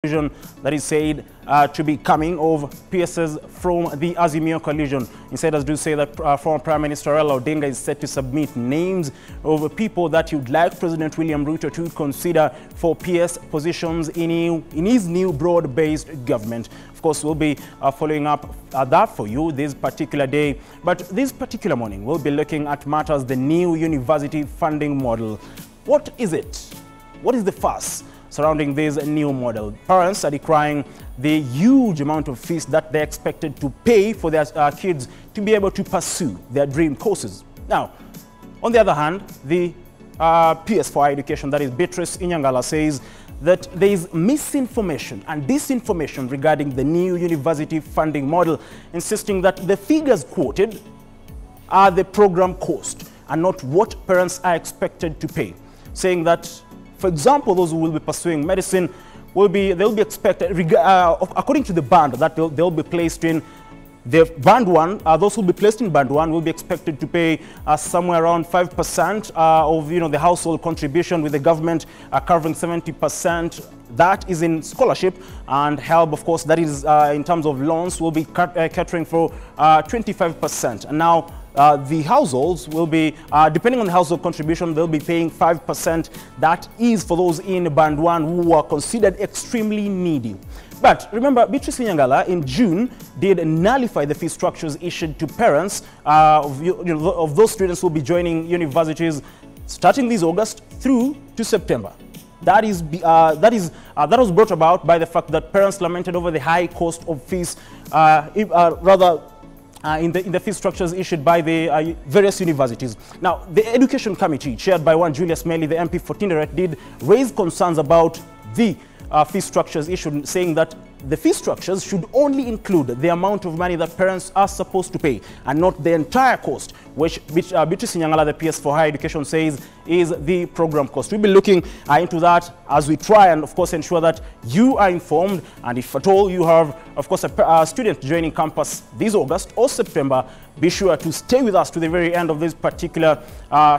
that is said to be coming of PSs from the Azimio coalition. Insiders do say that former Prime Minister Raila Odinga is set to submit names of people that he would like President William Ruto to consider for PS positions in his new broad-based government. Of course, we'll be following up that for you this particular day. But this particular morning, we'll be looking at matters the new university funding model. What is it? What is the fuss surrounding this new model? Parents are decrying the huge amount of fees that they're expected to pay for their kids to be able to pursue their dream courses. Now, on the other hand, the PS for Higher Education, that is Beatrice Inyangala, says that there is misinformation and disinformation regarding the new university funding model, insisting that the figures quoted are the program cost and not what parents are expected to pay, saying that, for example, those who will be pursuing medicine they'll be expected, according to the band that they'll be placed in, the band one, those who will be placed in band one will be expected to pay somewhere around 5% of the household contribution, with the government covering 70%. That is in scholarship, and help, of course, that is in terms of loans, will be catering for 25%. And now the households will be, depending on the household contribution, they'll be paying 5%. That is for those in band one who are considered extremely needy. But remember, Beatrice Nyangala in June did nullify the fee structures issued to parents of those students who will be joining universities starting this August through to September. That was brought about by the fact that parents lamented over the high cost of fees, in the fee structures issued by the various universities. Now, the Education Committee, chaired by one Julius Meli, the MP for Tinderet, did raise concerns about the fee structures issued, saying that the fee structures should only include the amount of money that parents are supposed to pay and not the entire cost, which Beatrice Nyangala, the PS for Higher Education, says is the program cost. We'll be looking into that as we try and, of course, ensure that you are informed. And if at all you have, of course, a student joining campus this August or September, be sure to stay with us to the very end of this particular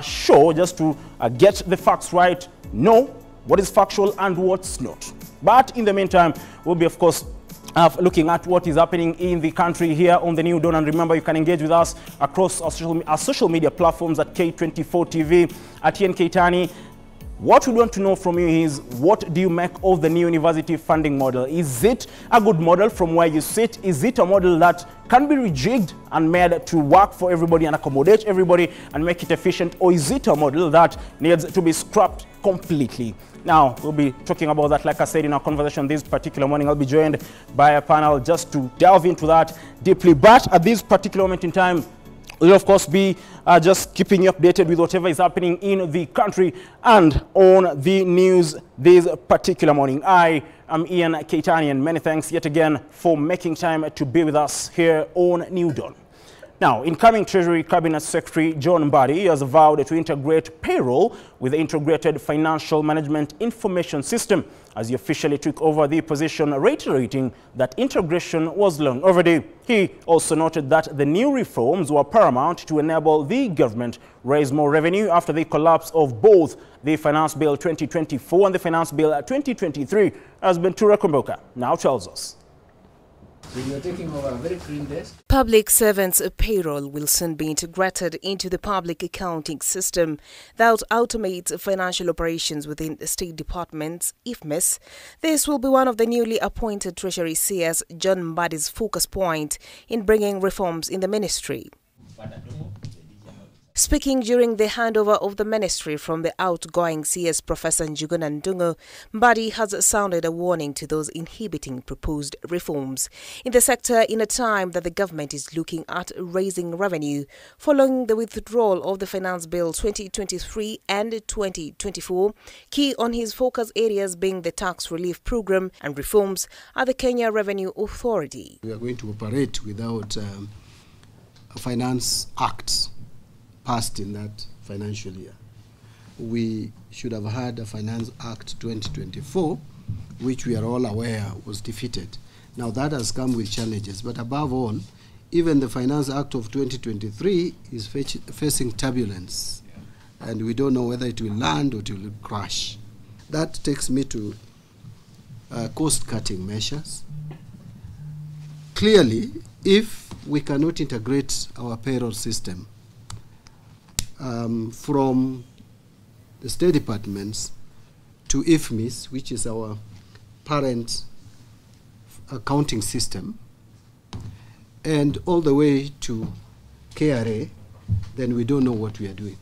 show, just to get the facts right, know what is factual and what's not. But in the meantime, we'll be, of course, looking at what is happening in the country here on the New Dawn. And remember, you can engage with us across our social media platforms at K24 TV, at Ian Keitani. What we want to know from you is, what do you make of the new university funding model? Is it a good model from where you sit? Is it a model that can be rejigged and made to work for everybody and accommodate everybody and make it efficient? Or is it a model that needs to be scrapped completely? Now, we'll be talking about that, like I said, in our conversation this particular morning. I'll be joined by a panel just to delve into that deeply. But at this particular moment in time, we'll, of course, be just keeping you updated with whatever is happening in the country and on the news this particular morning. I am Ian Keitani, and many thanks yet again for making time to be with us here on New Dawn. Now, incoming Treasury Cabinet Secretary John Mbadi has vowed to integrate payroll with the Integrated Financial Management Information System as he officially took over the position, reiterating that integration was long overdue. He also noted that the new reforms were paramount to enable the government raise more revenue after the collapse of both the Finance Bill 2024 and the Finance Bill 2023, as Bentura Komboka now tells us. You are taking over a very clean desk. Public servants' payroll will soon be integrated into the public accounting system that automates financial operations within the state departments, IFMES. This will be one of the newly appointed Treasury CS John Mbadi's focus point in bringing reforms in the ministry. Speaking during the handover of the ministry from the outgoing CS Professor Njuguna Ndungu, Mbadi has sounded a warning to those inhibiting proposed reforms in the sector in a time that the government is looking at raising revenue following the withdrawal of the Finance Bill 2023 and 2024, key on his focus areas being the tax relief program and reforms at the Kenya Revenue Authority. We are going to operate without a Finance Act passed in that financial year. We should have had a Finance Act 2024, which we are all aware was defeated. Now that has come with challenges, but above all, even the Finance Act of 2023 is facing turbulence, and we don't know whether it will land or it will crash. That takes me to cost-cutting measures. Clearly, if we cannot integrate our payroll system from the State Departments to IFMIS, which is our parent accounting system, and all the way to KRA, then we don't know what we are doing.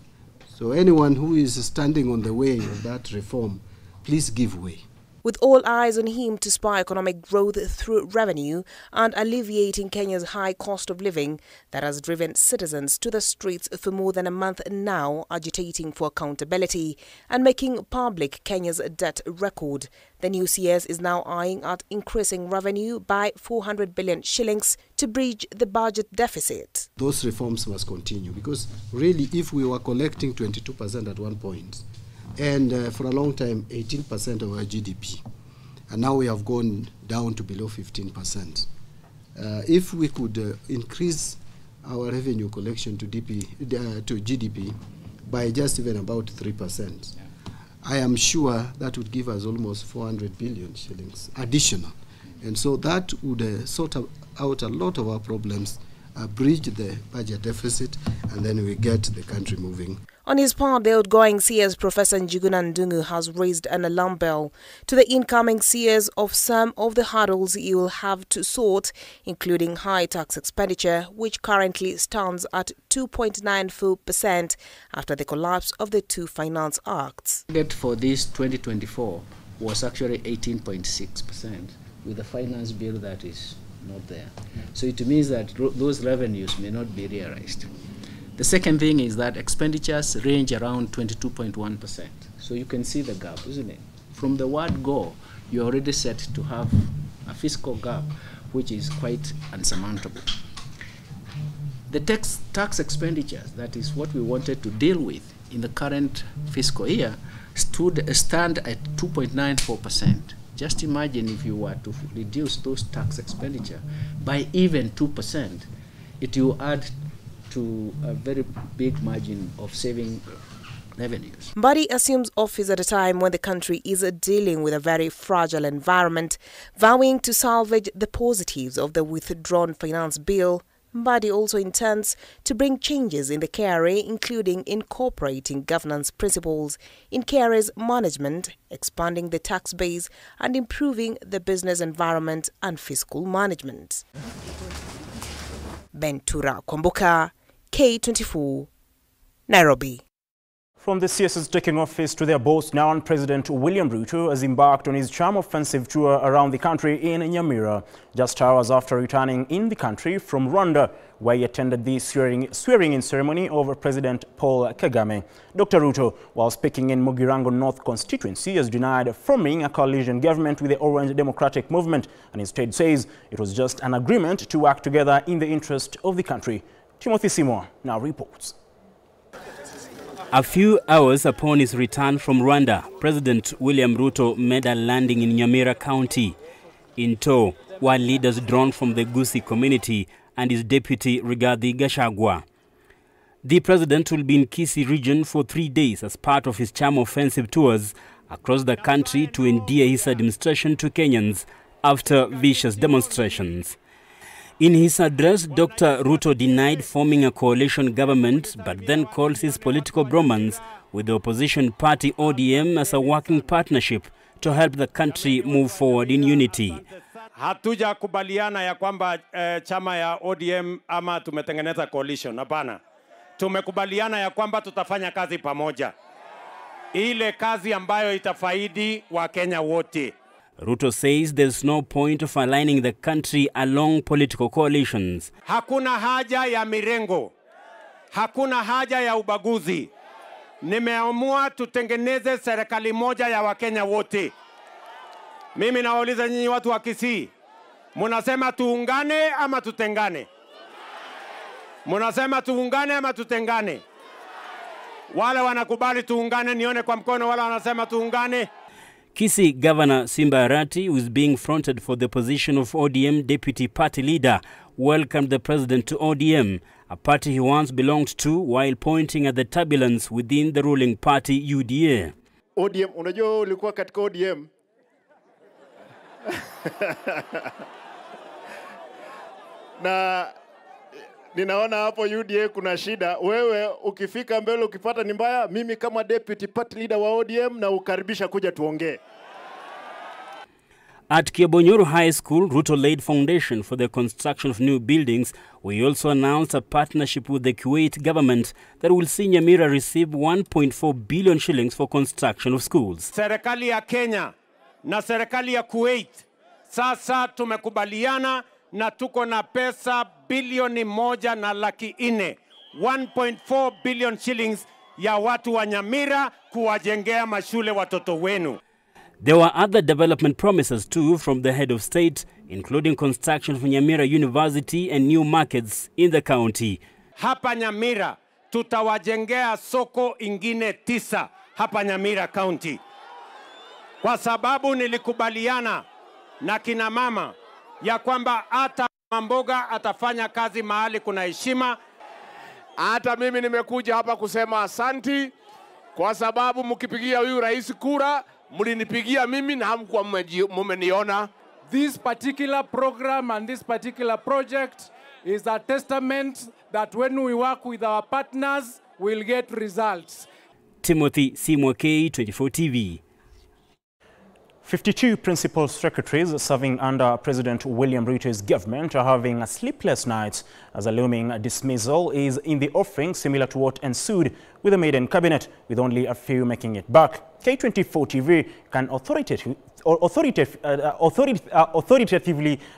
So anyone who is standing on the way of that reform, please give way. With all eyes on him to spur economic growth through revenue and alleviating Kenya's high cost of living that has driven citizens to the streets for more than a month now, agitating for accountability and making public Kenya's debt record, the new CS is now eyeing at increasing revenue by 400 billion shillings to bridge the budget deficit. Those reforms must continue because really if we were collecting 22% at one point, and for a long time 18% of our GDP, and now we have gone down to below 15%. If we could increase our revenue collection to GDP by just even about 3%, I am sure that would give us almost 400 billion shillings additional. And so that would sort out a lot of our problems, bridge the budget deficit, and then we get the country moving. On his part, the outgoing CS Professor Njuguna Ndung'u has raised an alarm bell to the incoming CS of some of the hurdles he will have to sort, including high tax expenditure, which currently stands at 2.94% after the collapse of the two finance acts. The target for this 2024 was actually 18.6%, with a finance bill that is not there. So it means that those revenues may not be realized. The second thing is that expenditures range around 22.1%. So you can see the gap, isn't it? From the word go, you're already set to have a fiscal gap, which is quite unsurmountable. The tax expenditures, that is what we wanted to deal with in the current fiscal year, stand at 2.94%. Just imagine if you were to reduce those tax expenditure by even 2%, it will add to a very big margin of saving revenues. Mbadi assumes office at a time when the country is dealing with a very fragile environment, vowing to salvage the positives of the withdrawn finance bill. Mbadi also intends to bring changes in the KRA, including incorporating governance principles in KRA's management, expanding the tax base, and improving the business environment and fiscal management. Bentura Kwamboka, K24, Nairobi. From the CS's taking office to their boast, now President William Ruto has embarked on his charm offensive tour around the country in Nyamira, just hours after returning in the country from Rwanda, where he attended the swearing-in ceremony of President Paul Kagame. Dr. Ruto, while speaking in Mugirango North constituency, has denied forming a coalition government with the Orange Democratic Movement and instead says it was just an agreement to work together in the interest of the country. Timothy Seymour now reports. A few hours upon his return from Rwanda, President William Ruto made a landing in Nyamira County. In tow were leaders drawn from the Gusii community and his deputy Rigathi Gachagua. The president will be in Kisii region for 3 days as part of his charm offensive tours across the country to endear his administration to Kenyans after vicious demonstrations. In his address, Dr. Ruto denied forming a coalition government, but then calls his political bromance with the opposition party ODM as a working partnership to help the country move forward in unity. Hatuja kubaliana ya kwamba chama ya ODM ama tumetengeneza coalition, hapana. Tumekubaliana ya kwamba tutafanya kazi pamoja. Ile kazi ambayo itafaidi wa Kenya wote. Ruto says there's no point of aligning the country along political coalitions. Hakuna haja ya mirengo. Hakuna haja ya ubaguzi. Nimeamua tutengeneze serikali moja ya Wakenya wote. Mimi nawauliza nyinyi watu wa Kisii, munasema tuungane ama tutengane? Munasema tuungane ama tutengane? Wale wanakubali tuungane nione kwa mkono, wala wanasema tuungane. Kisii Governor Simba Arati, who is being fronted for the position of ODM deputy party leader, welcomed the president to ODM, a party he once belonged to, while pointing at the turbulence within the ruling party UDA. ODM, unajua ulikuwa katika ODM? Na ninaona hapo UDA kuna shida. Wewe ukifika mbele ukipata ni mbaya, mimi kama deputy party leader wa ODM na ukaribisha kuja tuongee. At Kiabonyoro High School, Ruto laid foundation for the construction of new buildings. We also announced a partnership with the Kuwait government that will see Nyamira receive 1.4 billion shillings for construction of schools. Serikali ya Kenya na serikali ya Kuwait sasa tumekubaliana na tuko na pesa bilioni 1.4 1.4 billion shillings ya watu wa Nyamira kuwajengea mashule watoto wenu. There were other development promises too from the head of state, including construction of Nyamira University and new markets in the county. Hapa Nyamira tutawajengea soko ingine 9 hapa Nyamira County. Kwa sababu nilikubaliana na kina mama ya kwamba hata mboga atafanya kazi mahali kuna heshima. Hata mimi nimekuja hapa kusema asanti kwa sababu mkipigia huyu rais kura, mlinipigia mimi na hamkuwa mmeniona. This particular program and this particular project is a testament that when we work with our partners, we'll get results. Timothy Simwa, K24 TV. 52 principal secretaries serving under President William Ruto's government are having a sleepless nights as a looming dismissal is in the offing, similar to what ensued with the maiden cabinet, with only a few making it back. K24 TV can authoritatively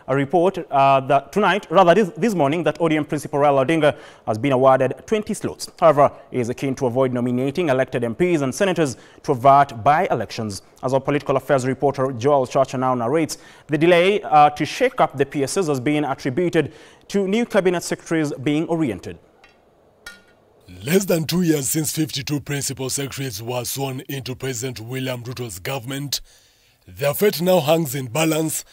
report that tonight, this morning, that ODM principal Raila Odinga has been awarded 20 slots. However, he is keen to avoid nominating elected MPs and senators to avert by-elections. As our political affairs reporter Joel Chacha now narrates, the delay to shake up the PSs has been attributed to new cabinet secretaries being oriented. Less than 2 years since 52 principal secretaries were sworn into President William Ruto's government, their fate now hangs in balance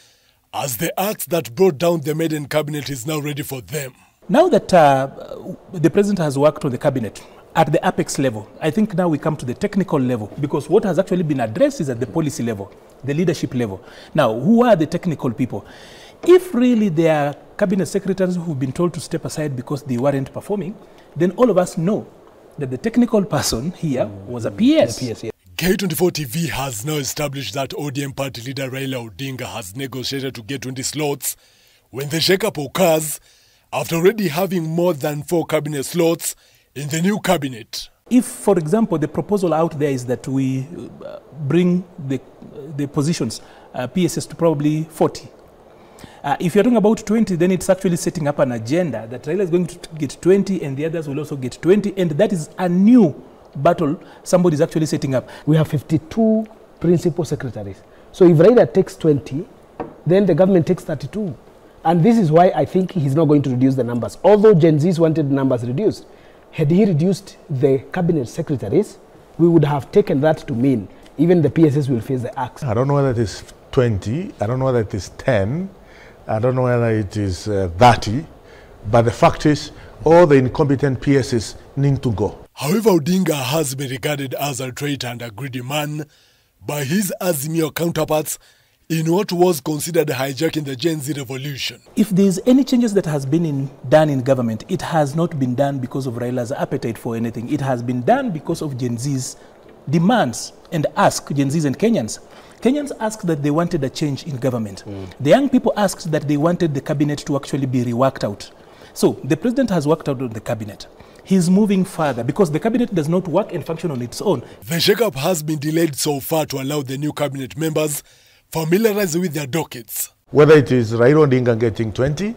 as the axe that brought down the maiden cabinet is now ready for them. Now that the president has worked on the cabinet at the apex level, I think now we come to the technical level, because what has actually been addressed is at the policy level, the leadership level. Now, who are the technical people? If really they are cabinet secretaries who've been told to step aside because they weren't performing, then all of us know that the technical person here was a PS. K24 TV has now established that ODM party leader Raila Odinga has negotiated to get 20 slots when the shake-up occurs after already having more than 4 cabinet slots in the new cabinet. If, for example, the proposal out there is that we bring the positions, PSS, to probably 40, if you're talking about 20, then it's actually setting up an agenda that Raila is going to get 20 and the others will also get 20, and that is a new battle somebody is actually setting up. We have 52 principal secretaries. So if Raila takes 20, then the government takes 32. And this is why I think he's not going to reduce the numbers. Although Gen Zs wanted the numbers reduced, had he reduced the cabinet secretaries, we would have taken that to mean even the PSS will face the axe. I don't know whether it is 20, I don't know whether it is 10, I don't know whether it is 30, but the fact is all the incompetent PSs need to go. However, Odinga has been regarded as a traitor and a greedy man by his Azimio counterparts in what was considered hijacking the Gen Z revolution. If there's any changes that has been done in government, it has not been done because of Raila's appetite for anything. It has been done because of Gen Z's demands and ask Gen Zs and Kenyans. Kenyans asked that they wanted a change in government. The young people asked that they wanted the cabinet to actually be reworked out. So the president has worked out on the cabinet. He's moving further because the cabinet does not work and function on its own. The shake-up has been delayed so far to allow the new cabinet members familiarize with their dockets. Whether it is Raila Odinga getting 20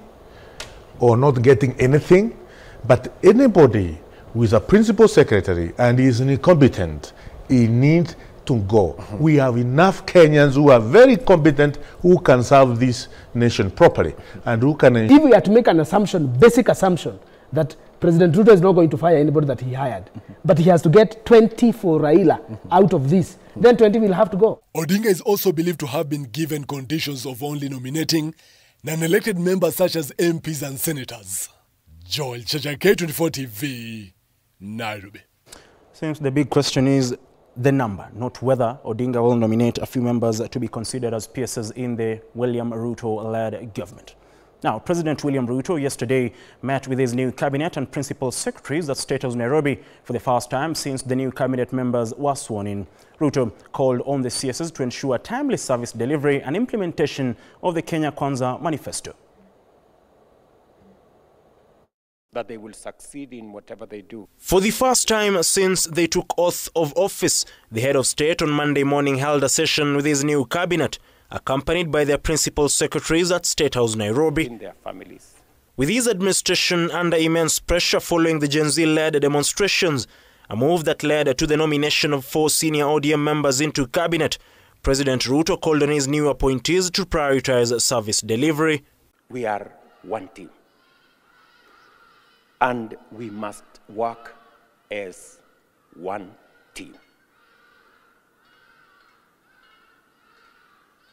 or not getting anything, but anybody who is a principal secretary and is incompetent, he needs to go. We have enough Kenyans who are very competent, who can serve this nation properly and who can... If we are to make an assumption, basic assumption, that President Ruto is not going to fire anybody that he hired, but he has to get 20 for Raila out of this, then 20 will have to go. Odinga is also believed to have been given conditions of only nominating non-elected members such as MPs and senators. Joel Chacha, K24 TV, Nairobi. Since the big question is, the number, not whether Odinga will nominate a few members to be considered as PSs in the William Ruto-led government. Now, President William Ruto yesterday met with his new cabinet and principal secretaries at State House Nairobi for the first time since the new cabinet members were sworn in. Ruto called on the CSs to ensure timely service delivery and implementation of the Kenya Kwanza manifesto. That they will succeed in whatever they do. For the first time since they took oath of office, the head of state on Monday morning held a session with his new cabinet, accompanied by their principal secretaries at State House Nairobi. In their families. With his administration under immense pressure following the Gen Z-led demonstrations, a move that led to the nomination of 4 senior ODM members into cabinet, President Ruto called on his new appointees to prioritize service delivery. We are one team. And we must work as one team.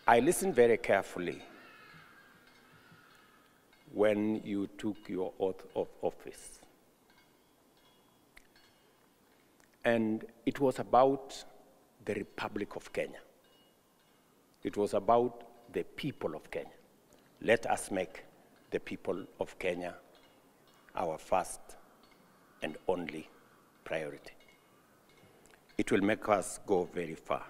I listened very carefully when you took your oath of office. And it was about the Republic of Kenya. It was about the people of Kenya. Let us make the people of Kenya our first and only priority. It will make us go very far.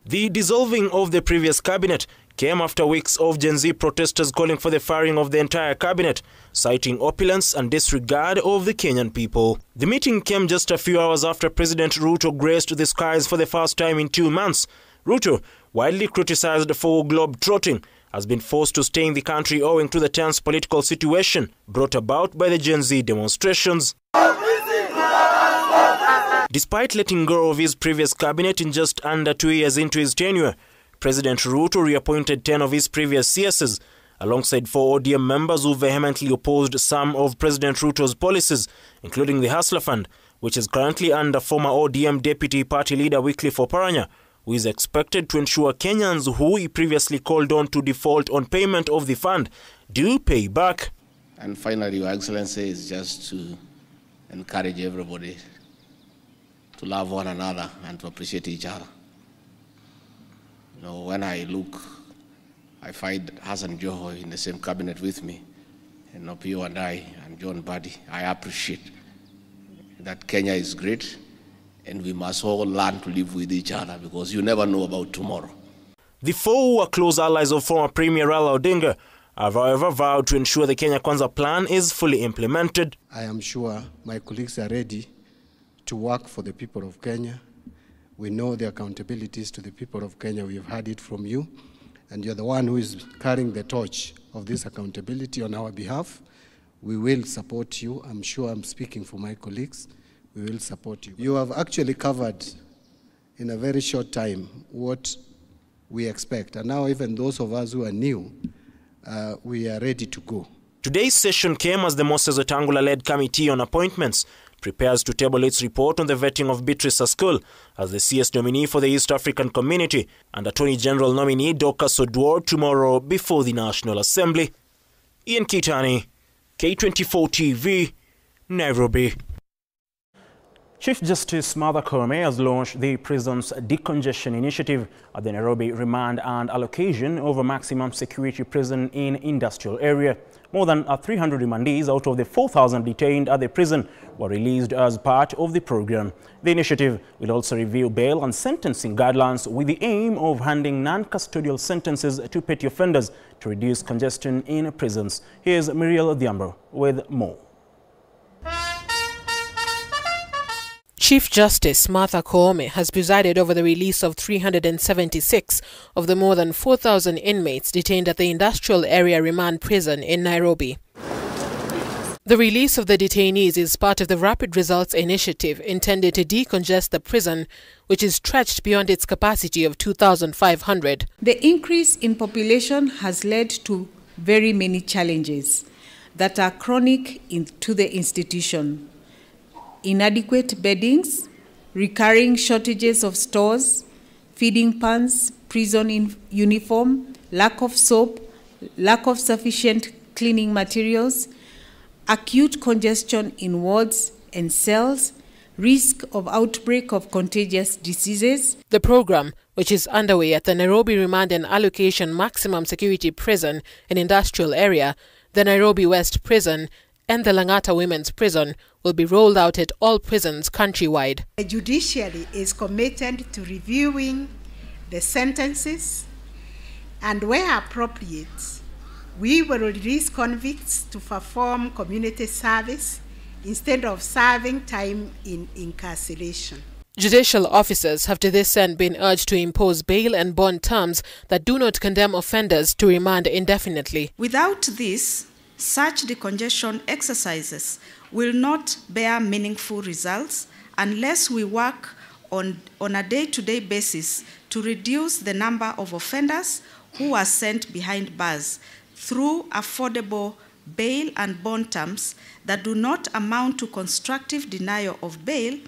The dissolving of the previous cabinet came after weeks of Gen Z protesters calling for the firing of the entire cabinet, citing opulence and disregard of the Kenyan people. The meeting came just a few hours after President Ruto graced the skies for the first time in 2 months. Ruto, widely criticized for globe-trotting, has been forced to stay in the country owing to the tense political situation brought about by the Gen Z demonstrations. Despite letting go of his previous cabinet in just under 2 years into his tenure, President Ruto reappointed 10 of his previous CSs, alongside 4 ODM members who vehemently opposed some of President Ruto's policies, including the Hustler Fund, which is currently under former ODM Deputy Party Leader Wycliffe Oparanya, who is expected to ensure Kenyans who he previously called on to default on payment of the fund do pay back. And finally, Your Excellency, is just to encourage everybody to love one another and to appreciate each other. You know, when I look, I find Hassan Joho in the same cabinet with me, and Opio and I, and John Buddy. I appreciate that Kenya is great, and we must all learn to live with each other because you never know about tomorrow. The 4 who are close allies of former Premier Raila Odinga have, however, vowed to ensure the Kenya Kwanza plan is fully implemented. I am sure my colleagues are ready to work for the people of Kenya. We know the accountabilities to the people of Kenya. We have heard it from you, and you're the one who is carrying the torch of this accountability on our behalf. We will support you. I'm sure I'm speaking for my colleagues. We will support you. You have actually covered in a very short time what we expect. And now even those of us who are new, we are ready to go. Today's session came as the Moses Wetangula-led Committee on Appointments prepares to table its report on the vetting of Beatrice Askul as the CS nominee for the East African Community and Attorney General nominee Dorcas Oduor tomorrow before the National Assembly. Ian Kitani, K24 TV, Nairobi. Chief Justice Martha Koome has launched the prison's decongestion initiative at the Nairobi Remand and Allocation over maximum security prison in industrial area. More than 300 remandees out of the 4,000 detained at the prison were released as part of the program. The initiative will also review bail and sentencing guidelines with the aim of handing non-custodial sentences to petty offenders to reduce congestion in prisons. Here's Muriel Odhiambo with more. Chief Justice Martha Koome has presided over the release of 376 of the more than 4,000 inmates detained at the Industrial Area Remand Prison in Nairobi. The release of the detainees is part of the Rapid Results Initiative intended to decongest the prison, which is stretched beyond its capacity of 2,500. The increase in population has led to very many challenges that are chronic to the institution. Inadequate beddings, recurring shortages of stores, feeding pans, prison uniform, lack of soap, lack of sufficient cleaning materials, acute congestion in wards and cells, risk of outbreak of contagious diseases. The program, which is underway at the Nairobi Remand and Allocation Maximum Security Prison and Industrial Area, the Nairobi West Prison, and the Langata Women's Prison, will be rolled out at all prisons countrywide. The judiciary is committed to reviewing the sentences, and where appropriate, we will release convicts to perform community service instead of serving time in incarceration. Judicial officers have to this end been urged to impose bail and bond terms that do not condemn offenders to remand indefinitely. Without this, such decongestion exercises will not bear meaningful results unless we work on a day-to-day basis to reduce the number of offenders who are sent behind bars through affordable bail and bond terms that do not amount to constructive denial of bail,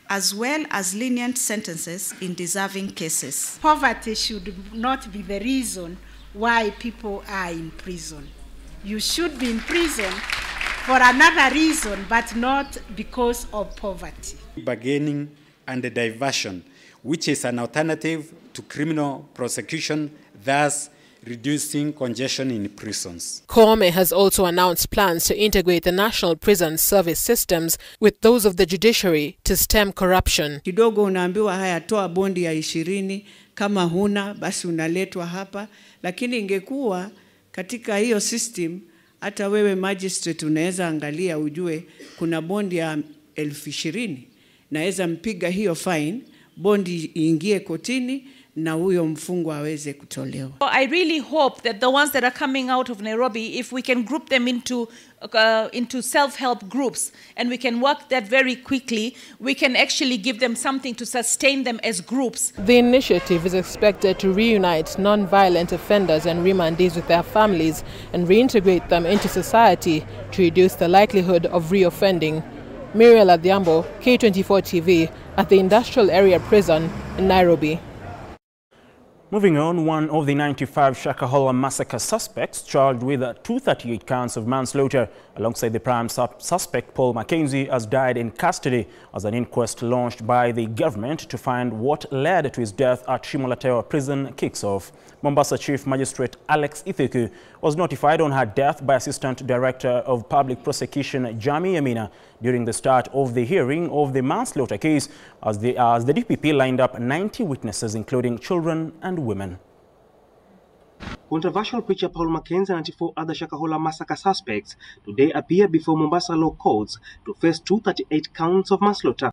as well as lenient sentences in deserving cases. Poverty should not be the reason why people are in prison. You should be in prison for another reason, but not because of poverty. Bargaining and diversion, which is an alternative to criminal prosecution, thus reducing congestion in prisons. Koome has also announced plans to integrate the national prison service systems with those of the judiciary to stem corruption. Kidogo unaambiwa haya, toa bondi ya 20, kama huna basi unaletwa hapa, lakini ingekuwa katika hiyo system hata wewe magistrate unaweza angalia ujue kuna bondi ya 20,000, naweza mpiga hiyo fine, bondi iingie kotini na huyo mfungwa aweze kutolewa. I really hope that the ones that are coming out of Nairobi, if we can group them into self-help groups and we can work that very quickly, we can actually give them something to sustain them as groups. The initiative is expected to reunite non-violent offenders and remandees with their families and reintegrate them into society to reduce the likelihood of reoffending. Muriel Adhiambo, K24 TV, at the Industrial Area Prison in Nairobi. Moving on, one of the 95 Shakahola massacre suspects charged with 238 counts of manslaughter alongside the prime suspect Paul Mackenzie has died in custody as an inquest launched by the government to find what led to his death at Shimolatewa prison kicks off. Mombasa Chief Magistrate Alex Ithiku was notified on her death by Assistant Director of Public Prosecution Jami Amina during the start of the hearing of the manslaughter case as the DPP lined up 90 witnesses including children and women. Controversial preacher Paul Mackenzie and 94 other Shakahola massacre suspects today appear before Mombasa law courts to face 238 counts of manslaughter.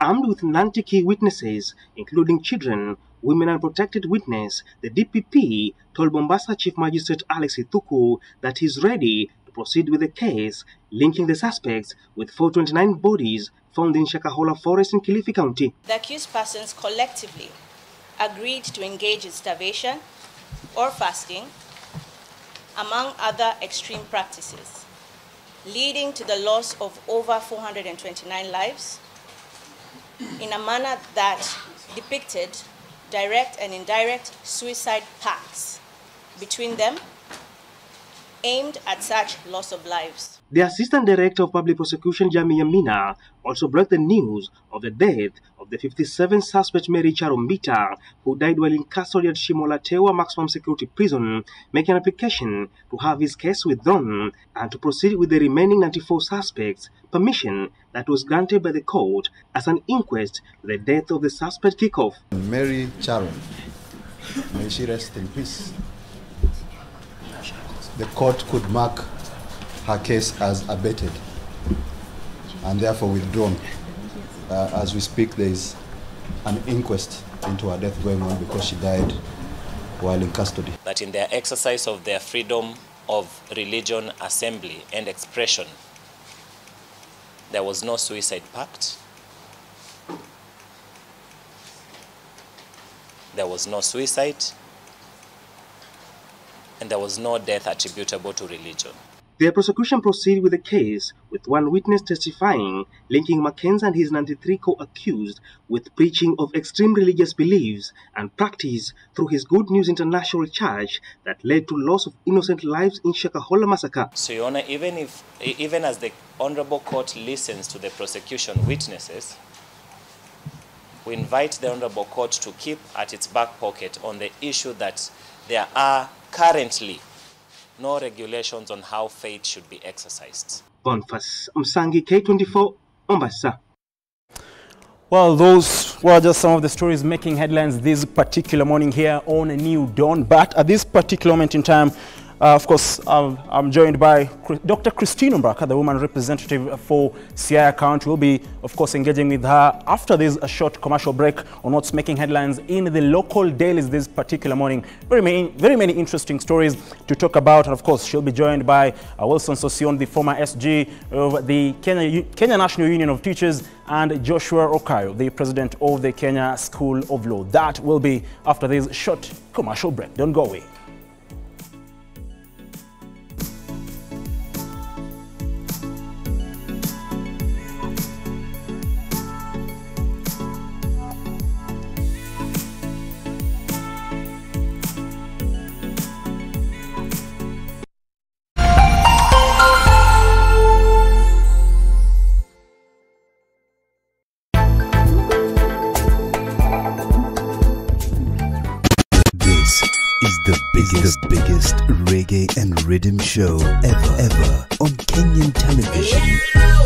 Armed with 90 key witnesses, including children, women and protected witness, the DPP told Mombasa Chief Magistrate Alex Ithuku that he's ready to proceed with the case, linking the suspects with 429 bodies found in Shakahola Forest in Kilifi County. The accused persons collectively agreed to engage in starvation or fasting, among other extreme practices, leading to the loss of over 429 lives in a manner that depicted direct and indirect suicide pacts between them aimed at such loss of lives. The Assistant Director of Public Prosecution, Jami Amina, also broke the news of the death of the 57 suspect Mary Charombita, who died while in custody at Shimolatewa Maximum Security Prison, making an application to have his case withdrawn and to proceed with the remaining 94 suspects, permission that was granted by the court as an inquest to the death of the suspect kickoff. Mary Charon, may she rest in peace. The court could mark her case as abated and therefore withdrawn. As we speak, there is an inquest into her death going on because she died while in custody. That in their exercise of their freedom of religion, assembly and expression, there was no suicide pact, there was no suicide, and there was no death attributable to religion. The prosecution proceeded with the case, with one witness testifying, linking Mackenzie and his 93 co-accused with preaching of extreme religious beliefs and practice through his Good News International Church that led to loss of innocent lives in Shakahola Massacre. So, Your Honor, even as the Honorable Court listens to the prosecution witnesses, we invite the Honorable Court to keep at its back pocket on the issue that there are currently no regulations on how faith should be exercised. Bonfas Msangi, K24, Mombasa. Well, those were just some of the stories making headlines this particular morning here on A New Dawn. But at this particular moment in time, of course, I'm joined by Dr. Christine Umbraka, the woman representative for Siaya County. We'll be, of course, engaging with her after this a short commercial break on what's making headlines in the local dailies this particular morning. Very many interesting stories to talk about. And, of course, she'll be joined by Wilson Sosion, the former SG of the Kenya National Union of Teachers, and Joshua Okayo, the president of the Kenya School of Law. That will be after this short commercial break. Don't go away. The biggest reggae and rhythm show ever on Kenyan television.